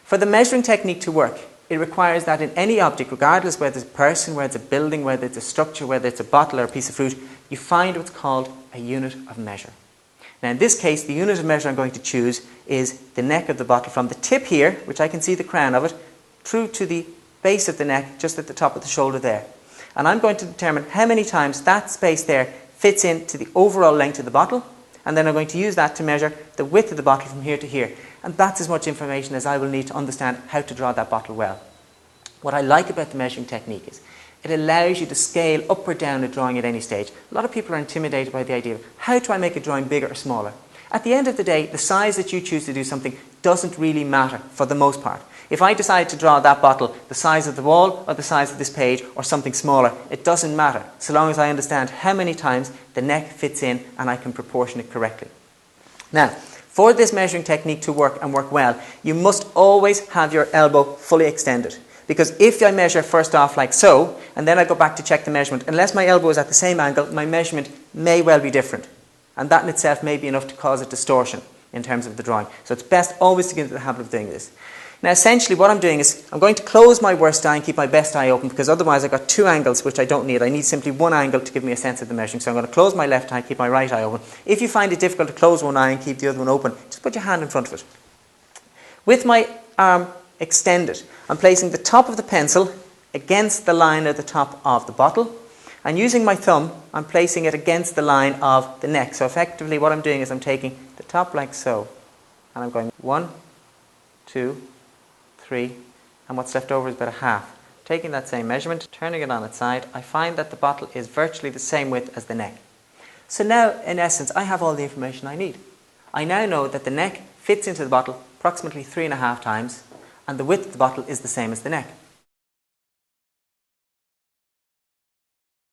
For the measuring technique to work, it requires that in any object, regardless whether it's a person, whether it's a building, whether it's a structure, whether it's a bottle or a piece of fruit, you find what's called a unit of measure. Now in this case, the unit of measure I'm going to choose is the neck of the bottle from the tip here, which I can see the crown of it, through to the base of the neck, just at the top of the shoulder there. And I'm going to determine how many times that space there fits into the overall length of the bottle, and then I'm going to use that to measure the width of the bottle from here to here. And that's as much information as I will need to understand how to draw that bottle well. What I like about the measuring technique is it allows you to scale up or down a drawing at any stage. A lot of people are intimidated by the idea of how do I make a drawing bigger or smaller? At the end of the day, the size that you choose to do something doesn't really matter for the most part. If I decide to draw that bottle the size of the wall or the size of this page or something smaller, it doesn't matter so long as I understand how many times the neck fits in and I can proportion it correctly. Now, for this measuring technique to work and work well, you must always have your elbow fully extended. Because if I measure first off like so, and then I go back to check the measurement, unless my elbow is at the same angle, my measurement may well be different. And that in itself may be enough to cause a distortion in terms of the drawing. So it's best always to get into the habit of doing this. Now essentially what I'm doing is I'm going to close my worst eye and keep my best eye open, because otherwise I've got two angles which I don't need. I need simply one angle to give me a sense of the measuring. So I'm going to close my left eye, keep my right eye open. If you find it difficult to close one eye and keep the other one open, just put your hand in front of it. With my arm extended, I'm placing the top of the pencil against the line at the top of the bottle, and using my thumb I'm placing it against the line of the neck. So effectively what I'm doing is I'm taking the top like so, and I'm going 1, 2, 3, and what's left over is about a half. Taking that same measurement, turning it on its side, I find that the bottle is virtually the same width as the neck. So now in essence I have all the information I need. I now know that the neck fits into the bottle approximately 3.5 times, and the width of the bottle is the same as the neck.